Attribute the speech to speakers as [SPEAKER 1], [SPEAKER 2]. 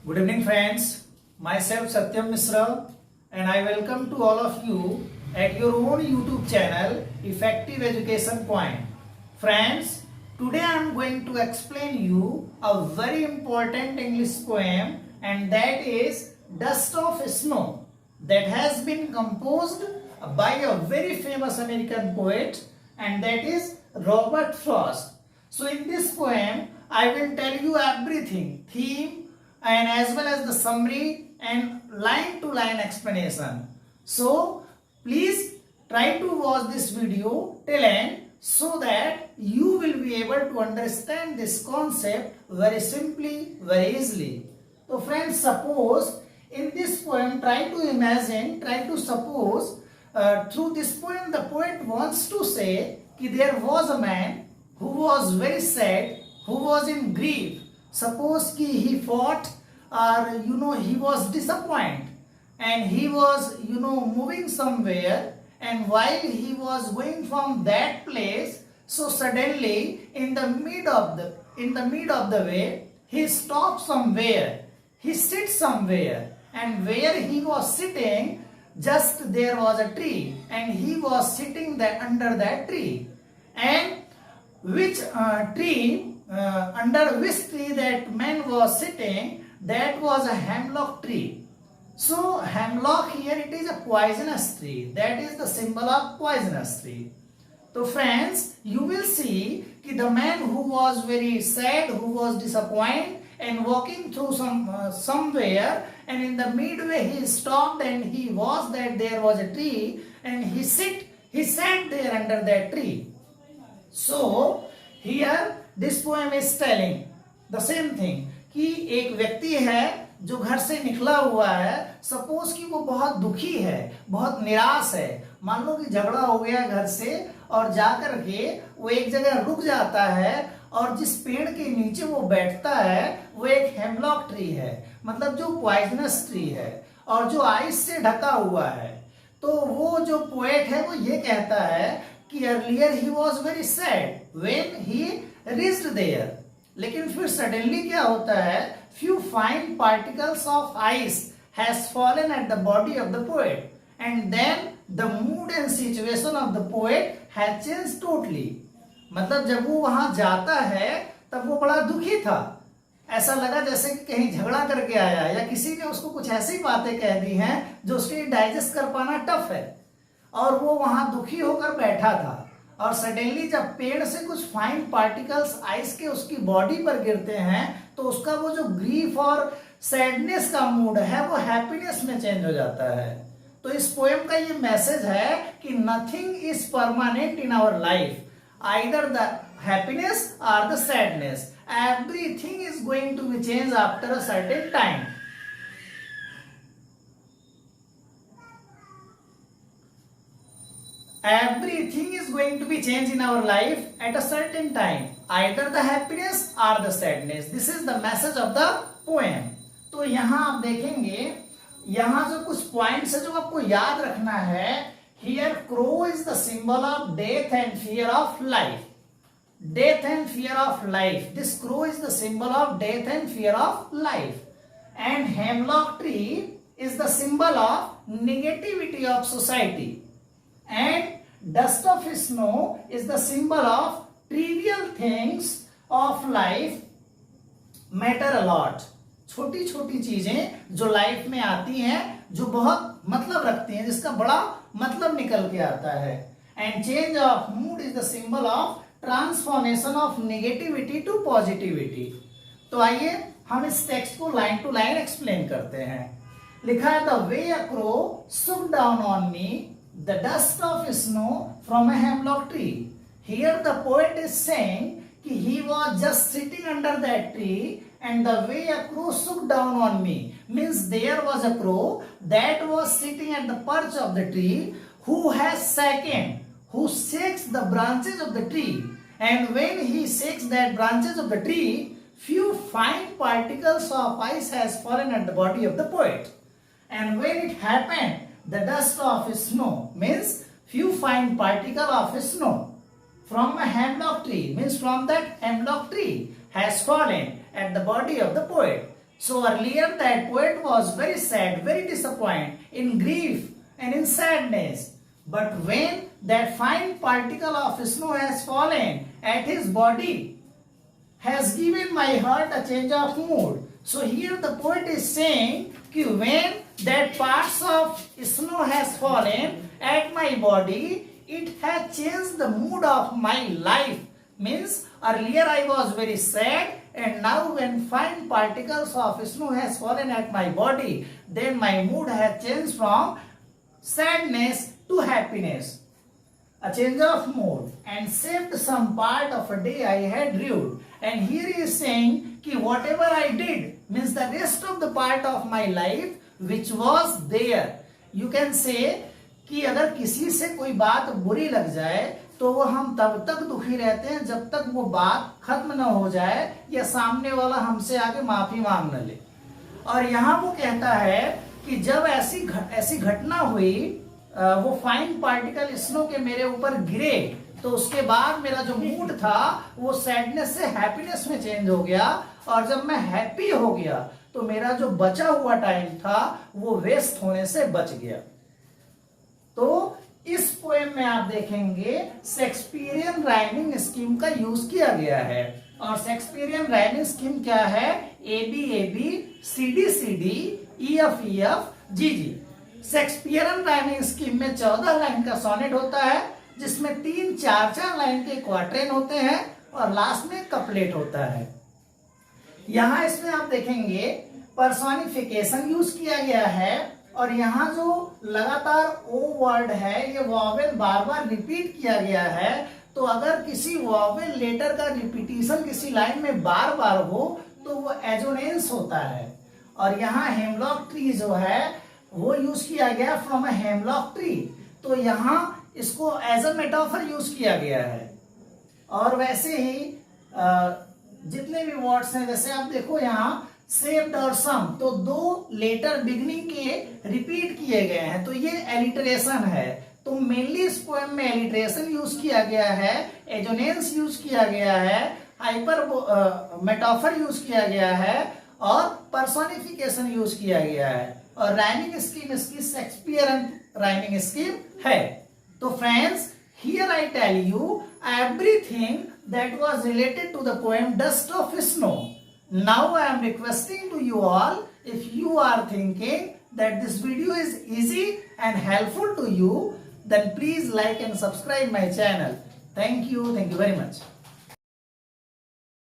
[SPEAKER 1] Good evening, friends. Myself Satyam Misra, and I welcome to all of you at your own YouTube channel, Effective Education Point. Friends, today I am going to explain you a very important English poem, and that is Dust of Snow, that has been composed by a very famous American poet, and that is Robert Frost. So in this poem, I will tell you everything, theme, and as well as the summary and line to line explanation. So please try to watch this video till end so that you will be able to understand this concept very simply, very easily. So friends, suppose in this poem, try to suppose through this poem the poet wants to say that there was a man who was very sad, who was in grief. Suppose कि he fought or he was disappointed and he was moving somewhere, and while he was going from that place, so suddenly in the mid of the way he stopped somewhere, he sits somewhere, and where he was sitting just there was a tree, and he was sitting there under that tree. And which tree, under which tree that man was sitting, that was a hemlock tree. So hemlock here, it is a poisonous tree. That is the symbol of poisonous tree. So friends, you will see the man who was very sad, who was disappointed and walking through somewhere, and in the midway he stopped and he was that there was a tree, and he sat there under that tree. So here this poem is telling the same thing कि एक व्यक्ति है जो घर से निकला हुआ है, सपोज कि वो बहुत दुखी है, बहुत निराश है, मान लो कि झगड़ा हो गया घर से, और जाकर के वो एक जगह रुक जाता है, और जिस पेड़ के नीचे वो बैठता है वो एक हेमलॉक ट्री है, मतलब जो पॉइजनस ट्री है और जो आइस से ढका हुआ है. तो वो जो पोएट है वो ये कहता है कि अर्लियर ही was very sad when he reached there, लेकिन फिर सडनली क्या होता है, few fine particles of ice has fallen at the body of the poet, and then the mood and situation of the poet has changed totally. मतलब जब वो वहां जाता है तब वो बड़ा दुखी था, ऐसा लगा जैसे कि कहीं झगड़ा करके आया या किसी ने उसको कुछ ऐसी बातें कह दी हैं जो उसके डाइजेस्ट कर पाना टफ है, और वो वहां दुखी होकर बैठा था. और सडनली जब पेड़ से कुछ फाइन पार्टिकल्स आइस के उसकी बॉडी पर गिरते हैं तो उसका वो जो ग्रीफ और सैडनेस का मूड है वो हैप्पीनेस में चेंज हो जाता है. तो इस पोएम का ये मैसेज है कि nothing is permanent in our life, either the happiness और the sadness, everything is going to be change after a certain time. Everything is going to be changed in our life at a certain time, either the happiness or the sadness. This is the message of the poem. तो यहाँ आप देखेंगे, यहाँ जो कुछ points है जो आपको याद रखना है. Here crow is the symbol of death and fear of life. Death and fear of life. This crow is the symbol of death and fear of life. And hemlock tree is the symbol of negativity of society. And dust of snow is the symbol of trivial things of life matter a lot. छोटी छोटी चीजें जो life में आती हैं, जो बहुत मतलब रखती हैं, जिसका बड़ा मतलब निकल के आता है. And change of mood is the symbol of transformation of negativity to positivity. तो आइए हम इस टेक्स्ट को लाइन टू लाइन एक्सप्लेन करते हैं. लिखा है the way a crow shook down on me the dust of snow from a hemlock tree. Here the poet is saying that he was just sitting under that tree, and the way a crow shook down on me means there was a crow that was sitting at the perch of the tree who has shaken, who shakes the branches of the tree, and when he shakes that branches of the tree, few fine particles of ice has fallen at the body of the poet. And when it happened, the dust of snow means few fine particle of snow from a hemlock tree, means from that hemlock tree has fallen at the body of the poet. So earlier that poet was very sad, very disappointed, in grief and in sadness. But when that fine particle of snow has fallen at his body, has given my heart a change of mood. So here the poet is saying that when that parts of snow has fallen at my body, it has changed the mood of my life. Means earlier I was very sad, and now when fine particles of snow has fallen at my body, then my mood has changed from sadness to happiness. A change of mood, and saved some part of a day I had rued. And here he is saying that whatever I did, means the rest of the part of my life which was there. You can say कि अगर किसी से कोई बात बुरी लग जाए तो वो हम तब तक दुखी रहते हैं जब तक वो बात खत्म न हो जाए या सामने वाला हमसे आके माफी मांग न ले। और यहाँ वो कहता है कि जब ऐसी घटना हुई, वो फाइन पार्टिकल स्नो के मेरे ऊपर गिरे, तो उसके बाद मेरा जो मूड था वो सैडनेस से हैप्पीनेस में चेंज हो गया, और जब मैं हैप्पी हो गया तो मेरा जो बचा हुआ टाइम था वो वेस्ट होने से बच गया। तो इस पोएम में आप देखेंगे शेक्सपियरियन राइमिंग स्कीम का यूज किया गया है। और शेक्सपियरियन राइमिंग स्कीम क्या है? A B A B, C D C D, E F G G. Shakespearean rhyming scheme में 14 लाइन का सोनेट होता है, जिसमें 3-4 लाइन के क्वार्टेन होते हैं और लास्ट में कपलेट होता है। यहाँ इसमें आप देखेंगे पर्सोनिफिकेशन यूज किया गया है, और यहाँ जो लगातार ओ वर्ड है ये वॉवेल बार बार रिपीट किया गया है। तो अगर किसी वॉवेल लेटर का रिपीटिशन किसी लाइन में बार बार हो तो वो एजोनेंस होता है। और यहाँ हेमलॉक ट्री जो है वो यूज किया गया फ्रॉम अ हेमलॉक ट्री, तो यहाँ इसको एज अ मेटाफर यूज किया गया है। और वैसे ही जितने भी वर्ड्स हैं, जैसे आप देखो यहाँ सेव्ड और सम, तो 2 लेटर बिगनिंग के रिपीट किए गए हैं, तो ये एलिटरेशन है। तो मेनली इस पोएम में एलिटरेशन यूज किया गया है, एजोनेंस यूज किया गया है, हाइपर मेटाफर यूज किया गया है, और पर्सोनिफिकेशन यूज किया गया है। और राइमिंग स्कीम इसकी शेक्सपियरियन राइमिंग स्कीम है। तो friends, here I tell you everything that was related to the poem Dust of Snow. Now I am requesting to you all, if you are thinking that this video is easy and helpful to you, then please like and subscribe my channel. Thank you very much.